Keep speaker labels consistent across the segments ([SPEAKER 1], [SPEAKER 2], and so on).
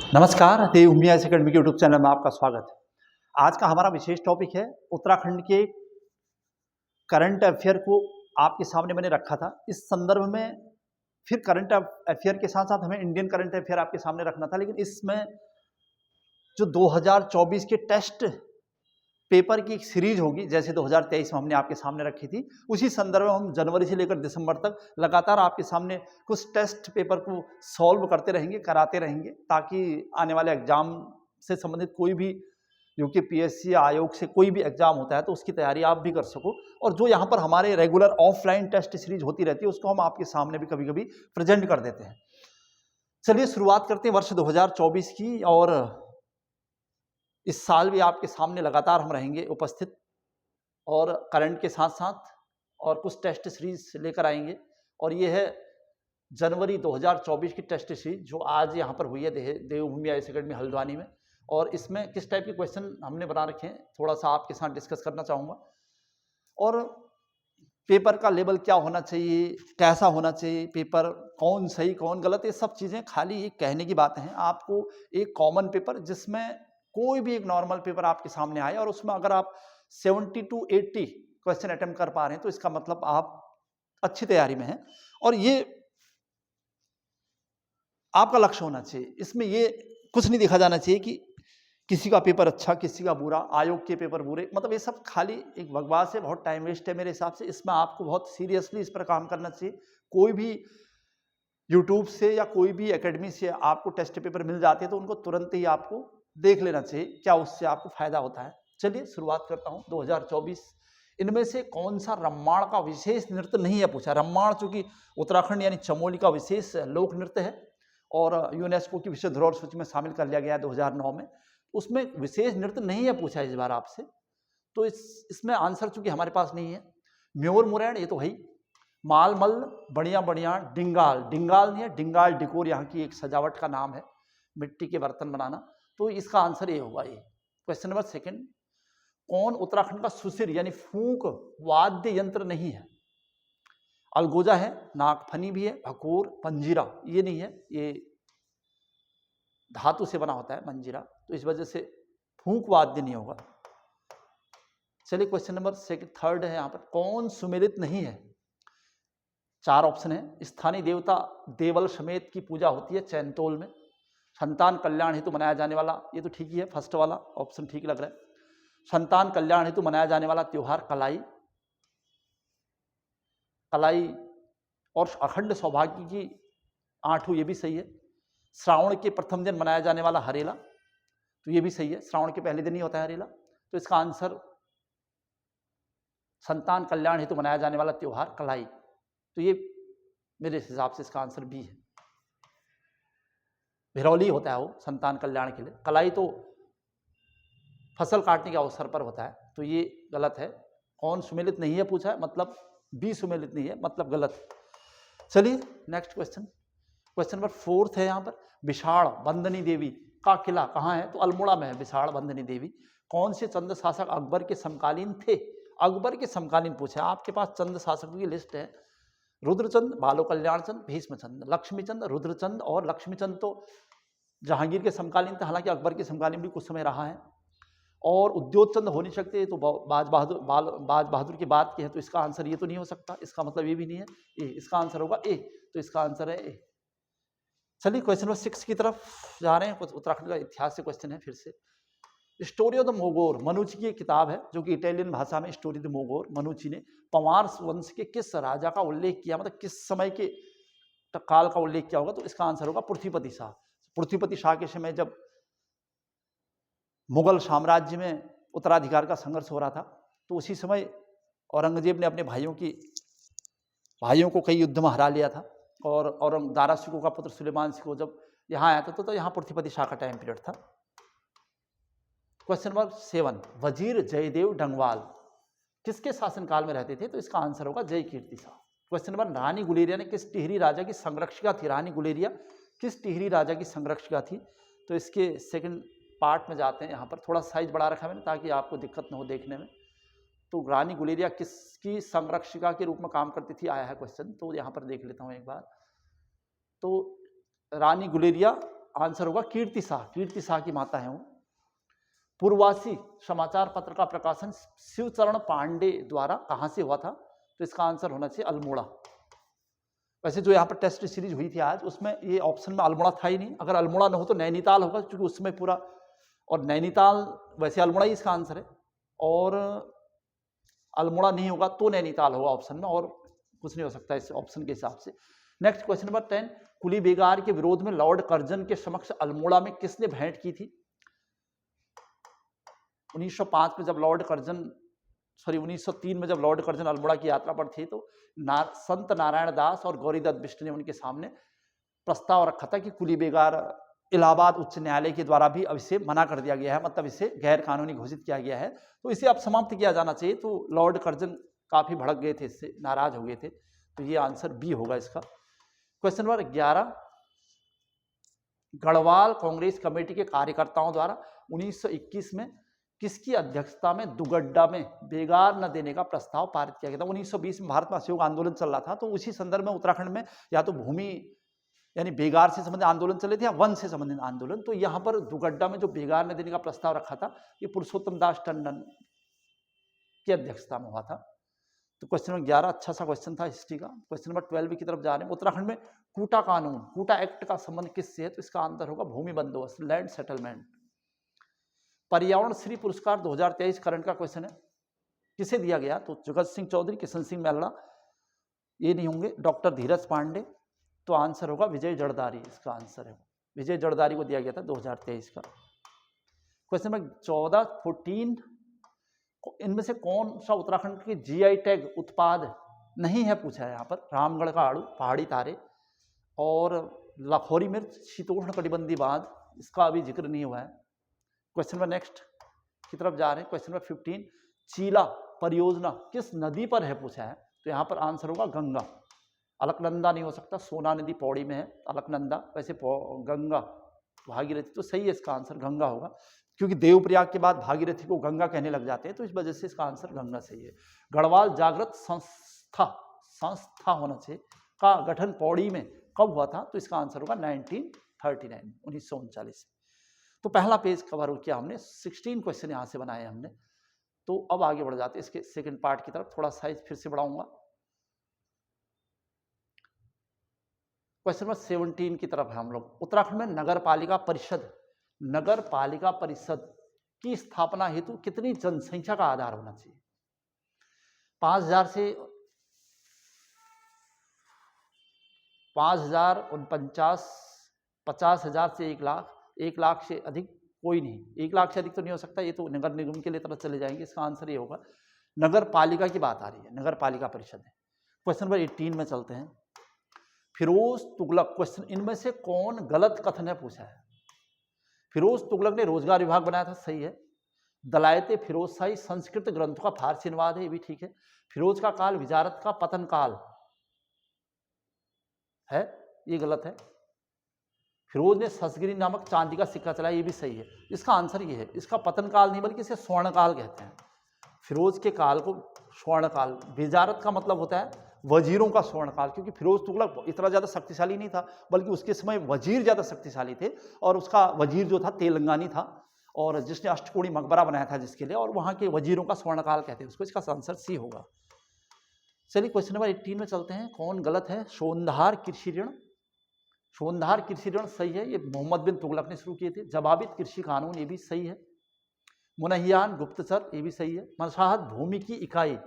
[SPEAKER 1] नमस्कार, देवभूमि IAS academy के YouTube channel में आपका स्वागत है। आज का हमारा विशेष टॉपिक है उत्तराखंड के करंट अफेयर को आपके सामने मैंने रखा था। इस संदर्भ में फिर करंट अफेयर के साथ साथ हमें इंडियन करंट अफेयर आपके सामने रखना था, लेकिन इसमें जो 2024 के टेस्ट पेपर की एक सीरीज होगी, जैसे 2023 में हमने आपके सामने रखी थी, उसी संदर्भ में हम जनवरी से लेकर दिसंबर तक लगातार आपके सामने कुछ टेस्ट पेपर को सॉल्व करते रहेंगे, कराते रहेंगे, ताकि आने वाले एग्जाम से संबंधित कोई भी यूपीएससी आयोग से कोई भी एग्जाम होता है तो उसकी तैयारी आप भी कर सको। और जो यहाँ पर हमारे रेगुलर ऑफलाइन टेस्ट सीरीज होती रहती है उसको हम आपके सामने भी कभी कभी प्रेजेंट कर देते हैं। चलिए शुरुआत करते हैं वर्ष 2024 की, और इस साल भी आपके सामने लगातार हम रहेंगे उपस्थित, और करंट के साथ साथ और कुछ टेस्ट सीरीज लेकर आएंगे। और ये है जनवरी 2024 की टेस्ट सीरीज जो आज यहाँ पर हुई है देवभूमि आईएएस अकेडमी हल्द्वानी में। और इसमें किस टाइप के क्वेश्चन हमने बना रखे हैं थोड़ा सा आपके साथ डिस्कस करना चाहूँगा, और पेपर का लेवल क्या होना चाहिए, कैसा होना चाहिए पेपर, कौन सही कौन गलत, ये सब चीज़ें खाली एक कहने की बातें हैं। आपको एक कॉमन पेपर, जिसमें कोई भी एक नॉर्मल पेपर आपके सामने आए और उसमें अगर आप 70 to 80 क्वेश्चन अटेम्प्ट कर पा रहे हैं तो इसका मतलब आप अच्छी तैयारी में हैं, और ये आपका लक्ष्य होना चाहिए। इसमें ये कुछ नहीं देखा जाना चाहिए कि किसी का पेपर अच्छा किसी का बुरा, आयोग के पेपर बुरे, मतलब ये सब खाली एक बकवास है, बहुत टाइम वेस्ट है मेरे हिसाब से। इसमें आपको बहुत सीरियसली इस पर काम करना चाहिए। कोई भी यूट्यूब से या कोई भी एकेडमी से आपको टेस्ट पेपर मिल जाते हैं तो उनको तुरंत ही आपको देख लेना चाहिए, क्या उससे आपको फायदा होता है। चलिए शुरुआत करता हूँ 2024। इनमें से कौन सा रम्माण का विशेष नृत्य नहीं है पूछा। रम्माण चूंकि उत्तराखंड यानी चमोली का विशेष लोक नृत्य है और यूनेस्को की विश्व धरोहर सूची में शामिल कर लिया गया है 2009 में, उसमें विशेष नृत्य नहीं है पूछा इस बार आपसे। तो इसमें आंसर चूंकि हमारे पास नहीं है। म्योर मुरैण ये तो है ही, मालमल, बढ़िया बढ़िया, डिंगाल, डिंगाल नहीं है, डिंगाल डिकोर यहाँ की एक सजावट का नाम है, मिट्टी के बर्तन बनाना। तो इसका आंसर ये होगा। ये क्वेश्चन नंबर सेकंड, कौन उत्तराखंड का सुसिर यानी फूंक वाद्य यंत्र नहीं है। अलगोजा है, नागफनी भी है, भकोर, पंजीरा ये नहीं है, ये धातु से बना होता है मंजीरा, तो इस वजह से फूंक वाद्य नहीं होगा। चलिए क्वेश्चन नंबर थर्ड है यहाँ पर, कौन सुमेलित नहीं है। 4 ऑप्शन है। स्थानीय देवता देवल समेत की पूजा होती है चैनतोल में। संतान कल्याण हेतु मनाया जाने वाला, ये तो ठीक ही है, फर्स्ट वाला ऑप्शन ठीक लग रहा है। संतान कल्याण हेतु मनाया जाने वाला त्योहार कलाई, कलाई और अखंड सौभाग्य की आठू, ये भी सही है। श्रावण के प्रथम दिन मनाया जाने वाला हरेला, तो ये भी सही है, श्रावण के पहले दिन ही होता है हरेला। तो इसका आंसर संतान कल्याण हेतु मनाया जाने वाला त्योहार कलाई, तो ये मेरे हिसाब से इसका आंसर बी है। भिरौली होता है वो संतान कल्याण के लिए, कलाई तो फसल काटने के अवसर पर होता है, तो ये गलत है। कौन सुमेलित नहीं है पूछा है, मतलब बी सुमेलित नहीं है, मतलब गलत। चलिए नेक्स्ट क्वेश्चन, क्वेश्चन नंबर 4 है यहाँ पर, विशाल बंदनी देवी का किला कहाँ है। तो अल्मोड़ा में है विशाल बंदनी देवी। कौन से चंद शासक अकबर के समकालीन थे। अकबर के समकालीन पूछा है, आपके पास चंद शासकों की लिस्ट है। रुद्रचंद, बालो कल्याण चंद, भीष्मचंद, लक्ष्मीचंद, रुद्रचंद और लक्ष्मीचंद तो जहांगीर के समकालीन थे, हालांकि अकबर के समकालीन भी कुछ समय रहा है। और उद्योगचंद हो नहीं सकते, तो बाज बहादुर की बात की है, तो इसका आंसर ये तो नहीं हो सकता, इसका मतलब ये भी नहीं है, ए इसका आंसर होगा ए, तो इसका आंसर है ए। चलिए क्वेश्चन नंबर 6 की तरफ जा रहे हैं। कुछ उत्तराखंड का इतिहास से क्वेश्चन है फिर से। स्टोरी ऑफ द मोगोर मनुची की एक किताब है जो कि इटालियन भाषा में स्टोरी द मोगोर, मनुची ने पवार वंश के किस राजा का उल्लेख किया, मतलब किस समय के काल का उल्लेख किया होगा। तो इसका आंसर होगा पृथ्वीपति शाह। पृथ्वीपति शाह के समय जब मुगल साम्राज्य में उत्तराधिकार का संघर्ष हो रहा था, तो उसी समय औरंगजेब ने अपने भाइयों को कई युद्ध में हरा लिया था, और दारा शिकोह का पुत्र सुलेमान शिकोह जब यहाँ आया था तो यहाँ पृथ्वीपति शाह का टाइम पीरियड था। क्वेश्चन नंबर 7, वजीर जयदेव डंगवाल किसके शासनकाल में रहते थे। तो इसका आंसर होगा जय कीर्ति शाह। क्वेश्चन नंबर, रानी गुलेरिया ने किस टिहरी राजा की संरक्षिका थी। रानी गुलेरिया किस टिहरी राजा की संरक्षिका थी। तो इसके सेकंड पार्ट में जाते हैं। यहाँ पर थोड़ा साइज बढ़ा रखा है मैंने ताकि आपको दिक्कत न हो देखने में। तो रानी गुलेरिया किसकी संरक्षिका के रूप में काम करती थी, आया है क्वेश्चन, तो यहाँ पर देख लेता हूँ एक बार। तो रानी गुलेरिया आंसर होगा कीर्ति शाह। कीर्ति शाह की माता है वो। पूर्वासी समाचार पत्र का प्रकाशन शिवचरण पांडे द्वारा कहां से हुआ था? तो इसका आंसर होना चाहिए अल्मोड़ा। वैसे जो यहाँ पर टेस्ट सीरीज हुई थी आज, उसमें ये ऑप्शन में अल्मोड़ा था ही नहीं। अगर अल्मोड़ा न हो तो नैनीताल होगा, क्योंकि उसमें पूरा, और नैनीताल, वैसे अल्मोड़ा ही इसका आंसर है, और अल्मोड़ा नहीं होगा तो नैनीताल होगा ऑप्शन में, और कुछ नहीं हो सकता इस ऑप्शन के हिसाब से। नेक्स्ट क्वेश्चन नंबर 10, कुली बेगार के विरोध में लॉर्ड कर्जन के समक्ष अल्मोड़ा में किसने भेंट की थी? 1905 में जब लॉर्ड कर्जन, 1903 में जब लॉर्ड कर्जन अल्मोड़ा की यात्रा पर थे, तो संत नारायण दास और गौरीदत्त बिष्ट ने उनके सामने प्रस्ताव रखा था कि कुली बेगार इलाहाबाद उच्च न्यायालय के द्वारा भी अब इसे मना कर दिया गया है, मतलब इसे गैर कानूनी घोषित किया गया है, तो इसे अब समाप्त किया जाना चाहिए। तो लॉर्ड कर्जन काफी भड़क गए थे, इससे नाराज हो गए थे, तो ये आंसर बी होगा इसका। Question number 11, Garhwal Congress committee के कार्यकर्ताओं द्वारा 1921 में किसकी अध्यक्षता में दुगड्डा में बेगार न देने का प्रस्ताव पारित किया गया था? 1920 में भारत में असहयोग आंदोलन चल रहा था, तो उसी संदर्भ में उत्तराखंड में या तो भूमि यानी बेगार से संबंधित आंदोलन चले थे या वन से संबंधित आंदोलन। तो यहाँ पर दुगड्डा में जो बेगार न देने का प्रस्ताव रखा था, ये पुरुषोत्तम दास टंडन की अध्यक्षता में हुआ था। तो क्वेश्चन नंबर 11 अच्छा सा क्वेश्चन था हिस्ट्री का। क्वेश्चन नंबर 12 की तरफ जा रहे हैं। उत्तराखंड में कूटा कानून, कूटा एक्ट का संबंध किससे है? तो इसका आंसर होगा भूमि बंदोबस्त, लैंड सेटलमेंट। पर्यावरण श्री पुरस्कार 2023 करंट का क्वेश्चन है, किसे दिया गया? तो जगत सिंह चौधरी, किशन सिंह मेलड़ा, ये नहीं होंगे, डॉक्टर धीरज पांडे। तो आंसर होगा विजय जड़दारी, इसका आंसर है विजय जड़दारी को दिया गया था 2023 का। क्वेश्चन नंबर 14, 14, इनमें से कौन सा उत्तराखंड की जीआई टैग उत्पाद नहीं है पूछा है यहाँ पर? रामगढ़ का आड़ू, पहाड़ी तारे और लाखोरी मिर्च, शीतोष्ण कटिबंधी बांध, इसका अभी जिक्र नहीं हुआ है। क्वेश्चन नंबर नेक्स्ट की तरफ जा रहे हैं। क्वेश्चन नंबर 15, चीला परियोजना किस नदी पर है पूछा है? तो यहाँ पर आंसर होगा गंगा। अलकनंदा नहीं हो सकता, सोना नदी पौड़ी में है, अलकनंदा, वैसे गंगा, भागीरथी, तो सही है इसका आंसर गंगा होगा, क्योंकि देवप्रयाग के बाद भागीरथी को गंगा कहने लग जाते हैं, तो इस वजह से इसका आंसर गंगा सही है। गढ़वाल जागृत संस्था होना चाहिए का गठन पौड़ी में कब हुआ था? तो इसका आंसर होगा 1939। तो पहला पेज कवर किया हमने, 16 क्वेश्चन यहाँ से बनाए हमने। तो अब आगे बढ़ जाते हैं इसके सेकंड पार्ट की तरफ, थोड़ा साइज फिर से बढ़ाऊंगा। क्वेश्चन नंबर 17 की तरफ है हम लोग। उत्तराखंड में नगर पालिका परिषद की स्थापना हेतु कितनी जनसंख्या का आधार होना चाहिए? 5000 से 5049, 50,000 से 1 लाख, 1 लाख से अधिक कोई नहीं, 1 लाख से अधिक तो नहीं हो सकता, ये तो नगर निगम के लिए तरफ चले जाएंगे। इसका आंसर ये होगा, नगर पालिका की बात आ रही है, नगर पालिका परिषद है। क्वेश्चन नंबर 18 में चलते हैं। फिरोज तुगलक, क्वेश्चन इनमें से कौन गलत कथन है पूछा है? फिरोज तुगलक ने रोजगार विभाग बनाया था, सही है। दलायते फिरोज शाही संस्कृत ग्रंथों का फारसी अनुवाद है, ये भी ठीक है। फिरोज का काल विजारत का पतन काल है, ये गलत है। फिरोज ने ससगिरी नामक चांदी का सिक्का चलाया, ये भी सही है। इसका आंसर ये है, इसका पतन काल नहीं बल्कि इसे स्वर्ण काल कहते हैं। फिरोज के काल को स्वर्ण काल, विजारत का मतलब होता है वजीरों का स्वर्ण काल, क्योंकि फिरोज तुगलक इतना ज़्यादा शक्तिशाली नहीं था, बल्कि उसके समय वजीर ज़्यादा शक्तिशाली थे, और उसका वजीर जो था तेलंगानी था, और जिसने अष्टकोणी मकबरा बनाया था जिसके लिए, और वहाँ के वजीरों का स्वर्ण काल कहते हैं उसको। इसका आंसर सी होगा। चलिए क्वेश्चन नंबर 18 में चलते हैं। कौन गलत है? शोंधार कृषि ऋण, शोंधार कृषि ऋण सही है, ये मोहम्मद बिन तुगलक ने शुरू किए थे। जवाबित कृषि कानून, ये भी सही है। मुनहियान गुप्तचर, ये भी सही है। मसाहत भूमि की इकाई,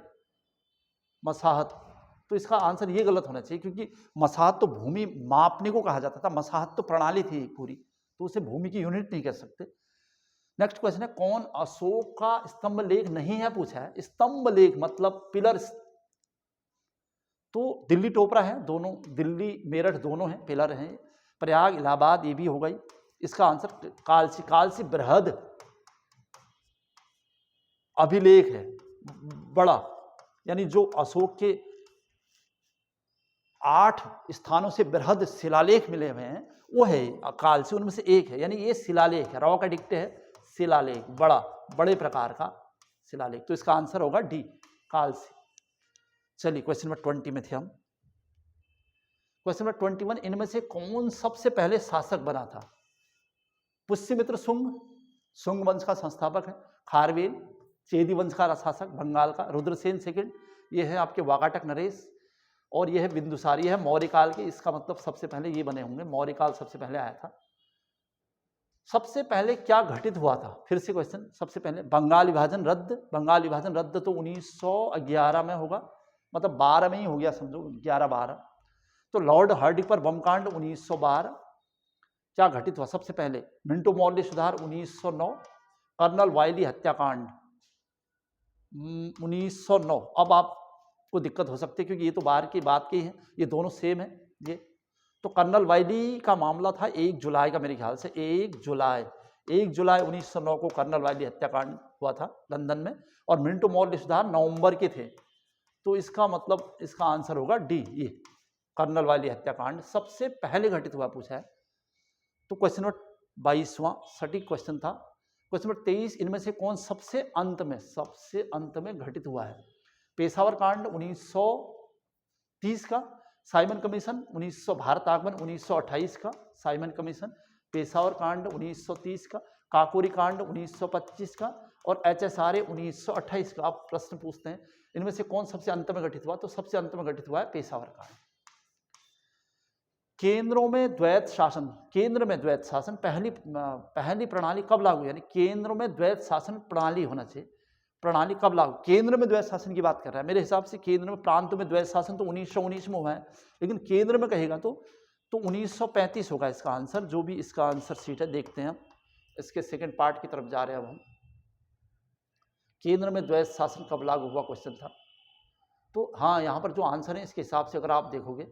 [SPEAKER 1] मसाहत, तो इसका आंसर ये गलत होना चाहिए, क्योंकि मसाहत तो भूमि मापने को कहा जाता था, मसाहत तो प्रणाली थी पूरी, तो उसे भूमि की यूनिट नहीं कह सकते। नेक्स्ट क्वेश्चन है, कौन अशोक का स्तंभ लेख नहीं है पूछा है? स्तंभ लेख मतलब पिलर, तो दिल्ली टोपरा है, दोनों दिल्ली मेरठ दोनों हैं, पिलर हैं। प्रयाग इलाहाबाद, ये भी हो गई। इसका आंसर कालसी, कालसी बृहद अभिलेख है, बड़ा, यानी जो अशोक के 8 स्थानों से बृहद शिलालेख मिले हुए हैं वो है कालसी, उनमें से एक है, यानी ये शिलालेख है, रॉक एडिक्ट है, शिलालेख, बड़ा, बड़े प्रकार का शिलालेख। तो इसका आंसर होगा डी, कालसी। चलिए क्वेश्चन नंबर 20 में थे हम। क्वेश्चन नंबर 21, इनमें से कौन सबसे पहले शासक बना था? पुष्यमित्र शुंग, शुंग वंश का संस्थापक है। खारवेल, चेदी वंश का शासक बंगाल का। रुद्रसेन सेकंड, ये है आपके वाकाटक नरेश। और यह है बिंदुसार, यह है मौर्य काल के। इसका मतलब सबसे पहले ये बने होंगे, मौर्य काल सबसे पहले आया था। सबसे पहले क्या घटित हुआ था, फिर से क्वेश्चन, सबसे पहले बंगाल विभाजन रद्द। बंगाल विभाजन रद्द तो 1911 में होगा, मतलब 12 में ही हो गया समझो, 11-12। तो लॉर्ड हार्डिंग पर बम कांड 1912। क्या घटित हुआ सबसे पहले, मिंटो मॉर्ले सुधार 1909। कर्नल वायली हत्याकांड 1909। अब आपको दिक्कत हो सकती है क्योंकि ये तो बाहर की बात की है, ये दोनों सेम है ये। तो कर्नल वायली का मामला था 1 जुलाई का, मेरे ख्याल से 1 जुलाई 1909 को कर्नल वायली हत्याकांड हुआ था लंदन में। और मिंटो मॉर्ले सुधार नवंबर के थे। तो इसका मतलब इसका आंसर होगा डी, ये कर्नल वायली हत्याकांड सबसे पहले घटित हुआ पूछा है। तो क्वेश्चन नंबर 22वां सटीक क्वेश्चन था। क्वेश्चन नंबर 23, इनमें से कौन सबसे अंत में घटित हुआ है। पेशावर कांड 1930 का, साइमन कमीशन 1900, भारत आगमन 1928 का, साइमन कमीशन, पेशावर कांड 1930 का, काकोरी कांड 1925 का, और HSRA 1928 का। आप प्रश्न पूछते हैं इनमें से कौन सबसे अंत में घटित हुआ, तो सबसे अंत में घटित हुआ है पेशावर कांड। केंद्रों में द्वैत शासन, केंद्र में द्वैत शासन पहली प्रणाली कब लागू, यानी केंद्रों में द्वैत शासन प्रणाली होना चाहिए। प्रणाली कब लागू, केंद्र में द्वैत शासन की बात कर रहा है मेरे हिसाब से। केंद्र में, प्रांत में द्वैत शासन तो 1919 में हुआ है, लेकिन केंद्र में कहेगा तो 1935 होगा इसका आंसर। जो भी इसका आंसर सीट है, देखते हैं हम इसके सेकंड पार्ट की तरफ जा रहे हैं अब हम। केंद्र में द्वैत शासन कब लागू हुआ क्वेश्चन था। तो हाँ, यहाँ पर जो आंसर है इसके हिसाब से अगर आप देखोगे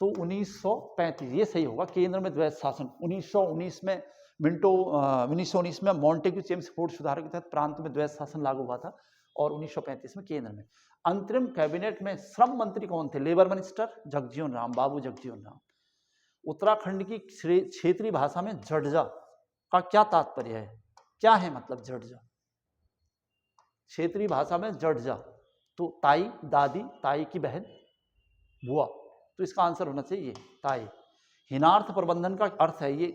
[SPEAKER 1] तो 1935 ये सही होगा। केंद्र में द्वैत शासन 1919 में 1919 में मॉन्टेग्यू चेम्सफोर्ड सुधारों के तहत प्रांत में द्वैत शासन लागू हुआ था, और 1935 में केंद्र में। अंतरिम कैबिनेट में श्रम मंत्री कौन थे, लेबर मिनिस्टर जगजीवन राम, बाबू जगजीवन राम। उत्तराखंड की क्षेत्रीय भाषा में जडजा का क्या तात्पर्य है, क्या है मतलब जडजा, क्षेत्रीय भाषा में जडजा। तो ताई, दादी, ताई की बहन, बुआ। तो इसका आंसर होना चाहिए ताई। हिनार्थ प्रबंधन का अर्थ है, ये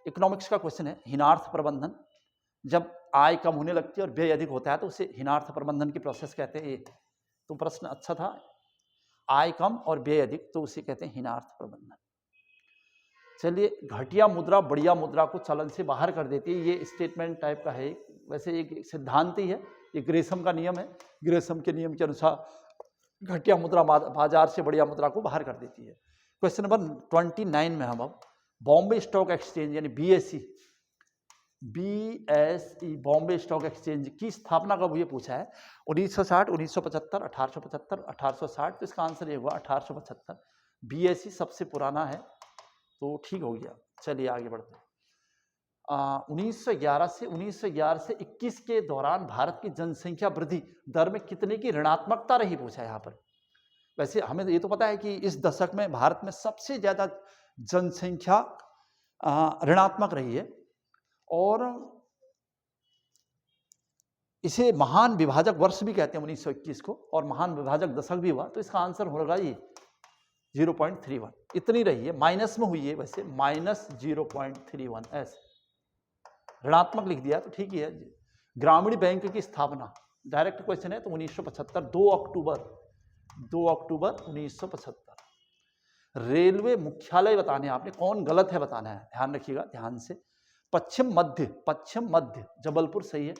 [SPEAKER 1] इकोनॉमिक्स का क्वेश्चन है। हिनार्थ प्रबंधन, जब आय कम होने लगती है और व्यय अधिक होता है तो उसे हिनार्थ प्रबंधन की प्रोसेस कहते हैं। ये तो प्रश्न अच्छा था, आय कम और व्यय अधिक, तो उसे कहते हैं हिनार्थ प्रबंधन। चलिए, घटिया मुद्रा बढ़िया मुद्रा को चलन से बाहर कर देती है, ये स्टेटमेंट टाइप का है। वैसे एक सिद्धांत ही है, ये ग्रेसम का नियम है। ग्रेसम के नियम के अनुसार घटिया मुद्रा बाजार से बढ़िया मुद्रा को बाहर कर देती है। क्वेश्चन नंबर 29 में हम अब बॉम्बे स्टॉक एक्सचेंज यानी BSE बॉम्बे स्टॉक एक्सचेंज की स्थापना कब हुई पूछा है। 1960, 1975, 1875, 1860। तो इसका आंसर ये हुआ 1875। BSE सबसे पुराना है, तो ठीक हो गया। चलिए आगे बढ़ते हैं। 1911 से 21 के दौरान भारत की जनसंख्या वृद्धि दर में कितने की ऋणात्मकता रही पूछा है यहाँ पर। वैसे हमें ये तो पता है कि इस दशक में भारत में सबसे ज्यादा जनसंख्या ऋणात्मक रही है, और इसे महान विभाजक वर्ष भी कहते हैं 1921 को, और महान विभाजक दशक भी हुआ। तो इसका आंसर होगा ये 0.31, इतनी रही है। माइनस में हुई है वैसे, -0.31 ऐसे ऋणात्मक लिख दिया तो ठीक ही है। ग्रामीण बैंक की स्थापना, डायरेक्ट क्वेश्चन है, तो 1975, 2 अक्टूबर 1975। रेलवे मुख्यालय बताने हैं आपने, कौन गलत है बताना है, ध्यान रखिएगा ध्यान से। पश्चिम मध्य जबलपुर सही है।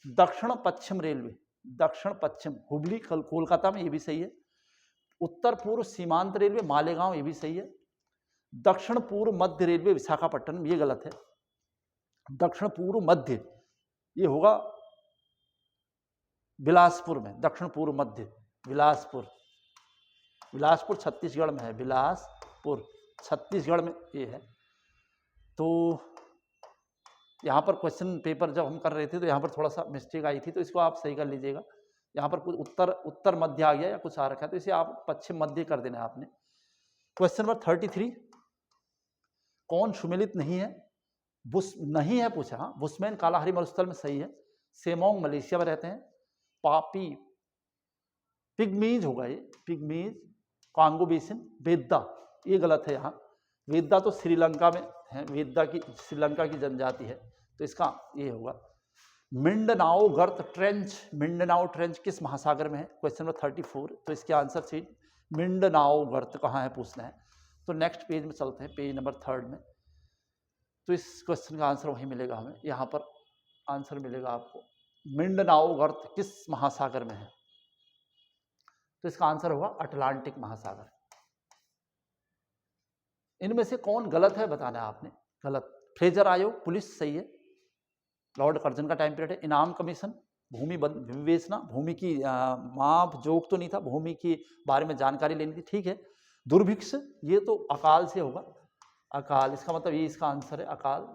[SPEAKER 1] दक्षिण पश्चिम रेलवे, दक्षिण पश्चिम हुबली कोलकाता में, ये भी सही है। उत्तर पूर्व सीमांत रेलवे मालेगांव, ये भी सही है। दक्षिण पूर्व मध्य रेलवे विशाखापट्टनम, ये गलत है। दक्षिण पूर्व मध्य ये होगा बिलासपुर में, दक्षिण पूर्व मध्य बिलासपुर छत्तीसगढ़ में है, बिलासपुर छत्तीसगढ़ में ये है। तो यहाँ पर क्वेश्चन पेपर जब हम कर रहे थे तो यहाँ पर थोड़ा सा मिस्टेक आई थी, तो इसको आप सही कर लीजिएगा। यहाँ पर कुछ उत्तर मध्य आ गया या कुछ आ रखा है, तो इसे आप पश्चिम मध्य कर देना है आपने। क्वेश्चन नंबर 33, कौन सुमेलित नहीं है, नहीं है पूछा। हाँ, बुशमैन कालाहारी मरुस्थल में सही है। सेमोंग मलेशिया में रहते हैं। पापी पिग्मीज होगा ये, पिग्मीज कांगो बेसिन, बेद्दा ये गलत है यहाँ। वेदा तो श्रीलंका में है, वेदा की श्रीलंका की जनजाति है, तो इसका ये होगा। मिंडनाओ गर्त ट्रेंच, मिंडनाओ ट्रेंच किस महासागर में है? Question number 34। तो इसके आंसर सी मिंडनाओ गर्त कहाँ है पूछना है। तो नेक्स्ट पेज में चलते हैं, पेज नंबर 3 में। तो इस क्वेश्चन का आंसर वही मिलेगा हमें, यहाँ पर आंसर मिलेगा आपको मिंडनाओ गर्त किस महासागर में है? तो इसका आंसर होगा अटलांटिक महासागर। इनमें से कौन गलत है बताना है आपने। गलत, फ्रेजर आयोग, पुलिस सही है, लॉर्ड कर्जन का टाइम पीरियड है। इनाम कमीशन, भूमि विवेचना, भूमि की माप जोक तो नहीं था, भूमि के बारे में जानकारी लेनी थी, ठीक है। दुर्भिक्ष, ये तो अकाल से होगा, अकाल, इसका मतलब ये इसका आंसर है अकाल।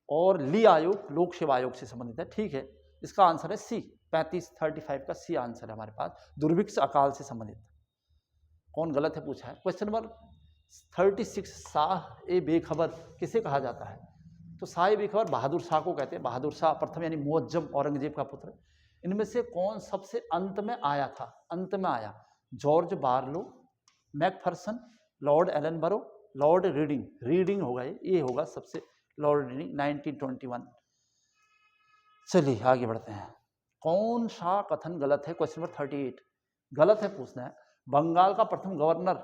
[SPEAKER 1] और ली आयोग लोक सेवा आयोग से संबंधित है, ठीक है, इसका आंसर है सी, 35 का सी आंसर है हमारे पास, दुर्भिक्ष अकाल से संबंधित। कौन गलत है पूछा है। क्वेश्चन नंबर 36, शाह ए बेखबर किसे कहा जाता है? तो शाह ए बेखबर बहादुर शाह को कहते हैं, बहादुर शाह प्रथम यानी मुअज्जम औरंगजेब का पुत्र। इनमें से कौन सबसे अंत में आया था? अंत में आया, George Barlow, Macpherson, Lord Ellenborough, Lord reading, reading होगा ये होगा सबसे, लॉर्ड रीडिंग 1921। चलिए आगे बढ़ते हैं। कौन सा कथन गलत है? क्वेश्चन नंबर 38 गलत है पूछना है। बंगाल का प्रथम गवर्नर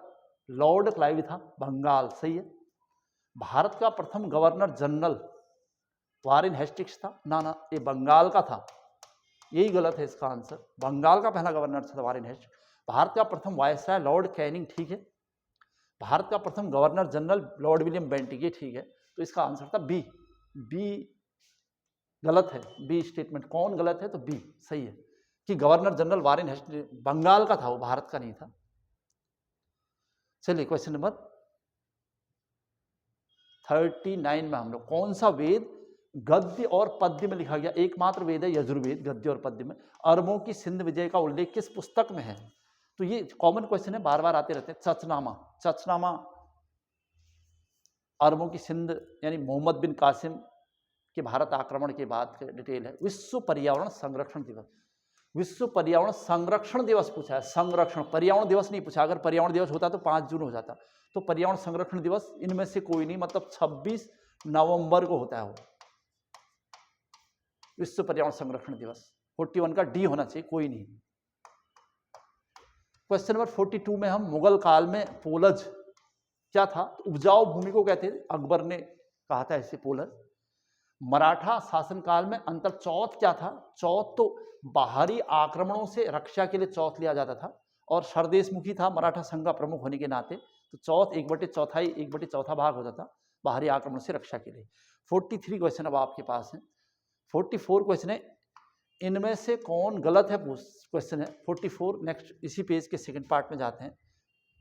[SPEAKER 1] लॉर्ड क्लाइव था, बंगाल सही है। भारत का प्रथम गवर्नर जनरल वारेन हेस्टिंग्स था, ना ना ये बंगाल का था, यही गलत है इसका आंसर। बंगाल का पहला गवर्नर था वारेन हेस्टिंग्स। भारत का प्रथम वायसराय लॉर्ड कैनिंग, ठीक है। भारत का प्रथम governor general Lord William Bentinck, ये ठीक है। तो इसका आंसर था बी, बी गलत है, बी स्टेटमेंट। कौन गलत है? तो बी सही है कि governor general Warren Hastings Bengal का था, वो भारत का नहीं था। चलिए क्वेश्चन नंबर 39 में हम लोग, कौन सा वेद गद्य और पद्य में लिखा गया? एकमात्र वेद है यजुर्वेद, गद्य और पद्य में। अरबों की सिंध विजय का उल्लेख किस पुस्तक में है? तो ये कॉमन क्वेश्चन है, बार बार आते रहते हैं। चचनामा, चचनामा अरबों की सिंध यानी मोहम्मद बिन कासिम के भारत आक्रमण के बाद का डिटेल है। विश्व पर्यावरण संरक्षण दिवस, विश्व पर्यावरण संरक्षण दिवस पूछा है, संरक्षण, पर्यावरण दिवस नहीं पूछा। अगर पर्यावरण दिवस होता तो 5 जून हो जाता, तो पर्यावरण संरक्षण दिवस इनमें से कोई नहीं, मतलब 26 नवंबर को होता है वो विश्व पर्यावरण संरक्षण दिवस। 41 का डी होना चाहिए, कोई नहीं। क्वेश्चन नंबर 42 में हम, मुगल काल में पोलज क्या था? उपजाऊ भूमि को कहते थे, अकबर ने कहा था ऐसे पोलज। मराठा शासनकाल में अंतर चौथ क्या था? चौथ तो बाहरी आक्रमणों से रक्षा के लिए चौथ लिया जाता था, और सरदेशमुखी था मराठा संघ का प्रमुख होने के नाते, तो चौथ 1/4 1/4 भाग होता था बाहरी आक्रमण से रक्षा के लिए। 43 क्वेश्चन अब आपके पास है। 44 क्वेश्चन है, इनमें से कौन गलत है क्वेश्चन है 44। नेक्स्ट इसी पेज के सेकंड पार्ट में जाते हैं।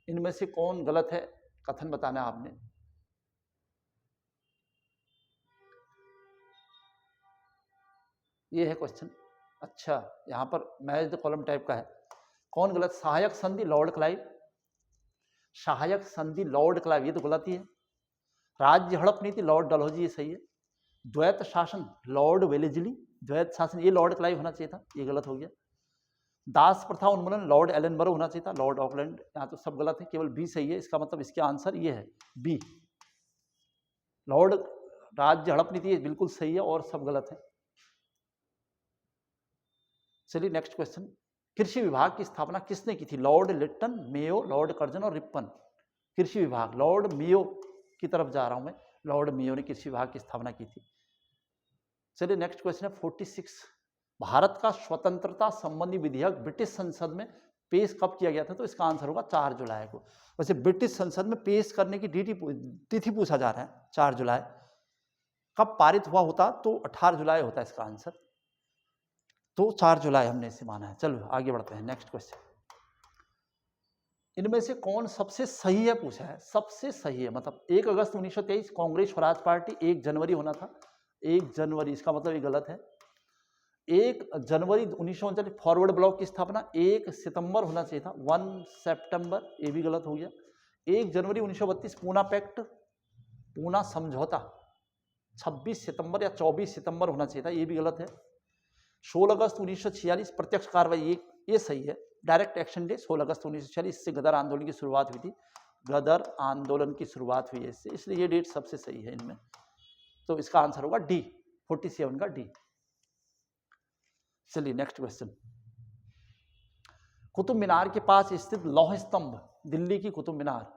[SPEAKER 1] इनमें से कौन गलत है कथन बताना है आपने। ये है क्वेश्चन, अच्छा यहाँ पर मैच द कॉलम टाइप का है। कौन गलत? सहायक संधि लॉर्ड क्लाइव, सहायक संधि लॉर्ड क्लाइव, ये तो गलत ही है। राज्य हड़प नीति लॉर्ड डलहौजी, ये सही है। द्वैत शासन लॉर्ड वेलेजली, द्वैत शासन ये लॉर्ड क्लाइव होना चाहिए था, ये गलत हो गया। दास प्रथा उन्मूलन लॉर्ड एलनबरो होना चाहिए था, लॉर्ड ऑकलैंड। यहाँ तो सब गलत है, केवल बी सही है। इसका मतलब इसका आंसर ये है बी, लॉर्ड राज्य हड़प नीति, ये बिल्कुल सही है, और सब गलत है। चलिए नेक्स्ट क्वेश्चन, कृषि विभाग की स्थापना किसने की थी? Lord Lytton, Mayo, Lord Curzon और रिपन। कृषि विभाग लॉर्ड मेयो की तरफ जा रहा हूं मैं, लॉर्ड मेयो ने कृषि विभाग की स्थापना की थी। चलिए नेक्स्ट क्वेश्चन है 46, भारत का स्वतंत्रता संबंधी विधेयक ब्रिटिश संसद में पेश कब किया गया था? तो इसका आंसर होगा 4 जुलाई को। वैसे ब्रिटिश संसद में पेश करने की तिथि पूछा जा रहा है, 4 जुलाई। कब पारित हुआ होता? तो 18 जुलाई होता है इसका आंसर, तो 4 जुलाई हमने इसे माना है। चलो आगे बढ़ते हैं, नेक्स्ट क्वेश्चन। इनमें से कौन सबसे सही है पूछा है, सबसे सही है मतलब 1 अगस्त 1923 कांग्रेस स्वराज पार्टी, 1 जनवरी होना था, 1 जनवरी, इसका मतलब ये गलत है। 1 जनवरी 1939 फॉरवर्ड ब्लॉक की स्थापना, 1 सितंबर होना चाहिए था, 1 सितंबर, ये भी गलत हो गया। 1 जनवरी 1932 पूना पैक्ट, पूना समझौता 26 सितंबर या 24 सितंबर होना चाहिए था, ये भी गलत है। 16 अगस्त 1946 प्रत्यक्ष कार्रवाई, ये सही है। डायरेक्ट एक्शन डे 16 अगस्त 1946 से गदर आंदोलन की शुरुआत हुई थी। गदर आंदोलन की शुरुआत हुई है इससे, इसलिए ये डेट सबसे सही है इनमें। तो इसका आंसर होगा डी, 47 का डी। चलिए नेक्स्ट क्वेश्चन। कुतुब मीनार के पास स्थित लौह स्तंभ, दिल्ली की कुतुब मीनार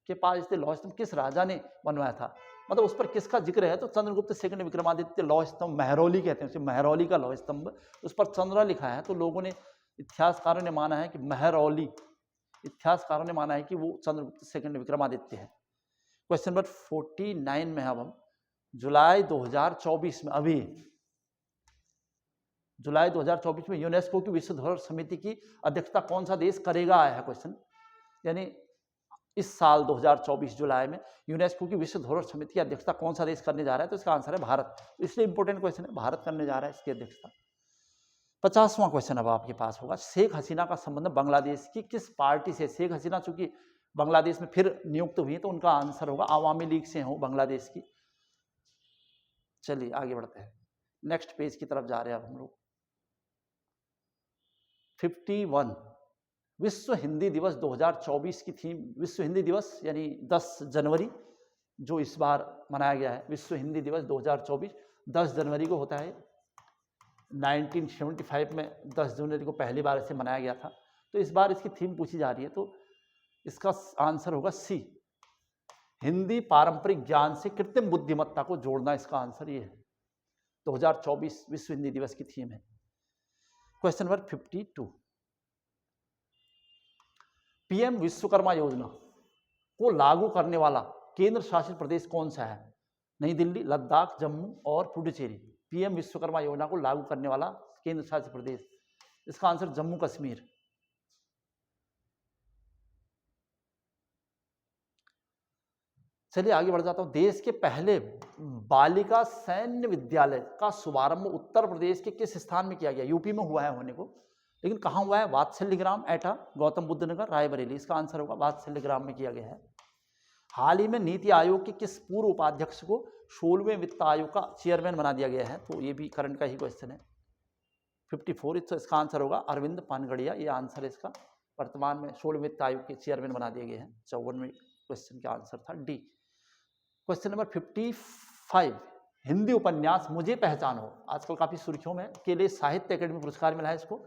[SPEAKER 1] के पास स्थित लौह स्तंभ किस राजा ने बनवाया था, मतलब उस पर किसका जिक्र है, तो चंद्रगुप्त सेकंड विक्रमादित्य लौह स्तंभ, महरौली कहते हैं उसे, महरौली का लौह स्तंभ, उस पर चंद्र लिखा है, तो लोगों ने, इतिहासकारों ने माना है कि महरौली, इतिहासकारों ने माना है कि वो चंद्रगुप्त सेकंड विक्रमादित्य है। क्वेश्चन नंबर 49 में अब जुलाई 2024 में, अभी जुलाई 2024 में यूनेस्को की विश्व धरोहर समिति की अध्यक्षता कौन सा देश करेगा, आया है क्वेश्चन। यानी इस साल 2024 जुलाई में यूनेस्को की विश्व धरोहर समिति की अध्यक्षता कौन सा देश करने जा रहा है, तो इसका आंसर है भारत। इसलिए इंपॉर्टेंट क्वेश्चन है, भारत करने जा रहा है इसकी अध्यक्षता। 50वां क्वेश्चन अब आपके पास होगा, शेख हसीना का संबंध बांग्लादेश की किस पार्टी से। शेख हसीना चूंकि बांग्लादेश में फिर नियुक्त हुई है, तो उनका आंसर होगा आवामी लीग से हो बांग्लादेश की। चलिए आगे बढ़ते हैं, नेक्स्ट पेज की तरफ जा रहे हैं अब हम लोग। 51 विश्व हिंदी दिवस 2024 की थीम, विश्व हिंदी दिवस यानी 10 जनवरी जो इस बार मनाया गया है, विश्व हिंदी दिवस 2024 10 जनवरी को होता है। 1975 में 10 जनवरी को पहली बार इसे मनाया गया था, तो इस बार इसकी थीम पूछी जा रही है, तो इसका आंसर होगा सी, हिंदी पारंपरिक ज्ञान से कृत्रिम बुद्धिमत्ता को जोड़ना, इसका आंसर ये है। 2024 विश्व हिंदी दिवस की थीम है। क्वेश्चन नंबर 52, पीएम विश्वकर्मा योजना को लागू करने वाला केंद्र शासित प्रदेश कौन सा है। नई दिल्ली, लद्दाख, जम्मू और पुडुचेरी। पीएम विश्वकर्मा योजना को लागू करने वाला केंद्र शासित प्रदेश, इसका आंसर जम्मू कश्मीर। चलिए आगे बढ़ जाता हूं। देश के पहले बालिका सैन्य विद्यालय का शुभारंभ उत्तर प्रदेश के किस स्थान में किया गया। यूपी में हुआ है होने को, लेकिन कहां हुआ है। वात्सल्य ग्राम, एटा, गौतम बुद्ध नगर, रायबरेली। इसका आंसर होगा वात्सल्य ग्राम में किया गया है। हाल ही में नीति आयोग के किस पूर्व उपाध्यक्ष को 16वें वित्त आयोग का चेयरमैन बना दिया गया है, तो ये भी करंट का ही क्वेश्चन है। 54 इसका आंसर होगा अरविंद पानगड़िया, ये आंसर है इसका। वर्तमान में 16वें वित्त आयोग के चेयरमैन बना दिए गए हैं। 54वें क्वेश्चन का आंसर था डी। क्वेश्चन नंबर 55, हिंदी उपन्यास मुझे पहचानो, आजकल काफी सुर्खियों में, के लिए साहित्य अकेडमी पुरस्कार मिला है इसको,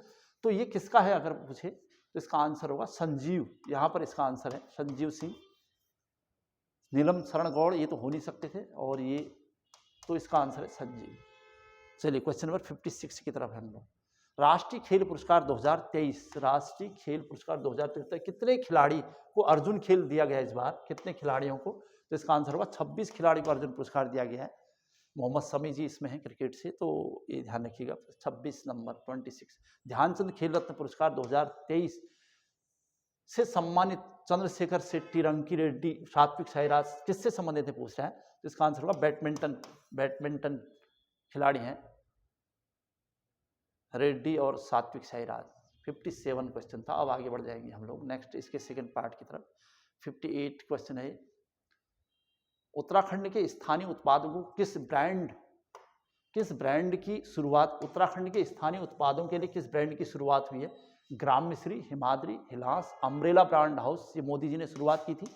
[SPEAKER 1] तो ये किसका है अगर पूछे तो इसका आंसर होगा संजीव। यहां पर इसका आंसर है संजीव सिंह। नीलम शरण गौड़ ये तो हो नहीं सकते थे, और ये तो इसका आंसर है संजीव। चलिए क्वेश्चन नंबर 56 की तरफ हम लोग। राष्ट्रीय खेल पुरस्कार 2023, राष्ट्रीय खेल पुरस्कार 2023 कितने खिलाड़ी को अर्जुन खेल दिया गया इस बार, कितने खिलाड़ियों को, तो इसका आंसर होगा 26 खिलाड़ी को अर्जुन पुरस्कार दिया गया है। मोहम्मद शमी जी इसमें हैं क्रिकेट से, तो ये ध्यान रखिएगा। 26 नंबर 26। ध्यानचंद खेल रत्न पुरस्कार 2023 से सम्मानित चंद्रशेखर शेट्टी, रंकी रेड्डी, सात्विक साईराज किससे संबंधित है पूछ रहा है, तो इसका आंसर होगा बैडमिंटन खिलाड़ी हैं रेड्डी और सात्विक साईराज। 57 क्वेश्चन था। अब आगे बढ़ जाएंगे हम लोग नेक्स्ट इसके सेकंड पार्ट की तरफ। 58 क्वेश्चन है, उत्तराखंड के स्थानीय उत्पादों को किस ब्रांड की शुरुआत, उत्तराखंड के स्थानीय उत्पादों के लिए किस ब्रांड की शुरुआत हुई है। ग्राम्यश्री, हिमाद्री, हिलास, अम्ब्रेला ब्रांड हाउस, ये मोदी जी ने शुरुआत की थी।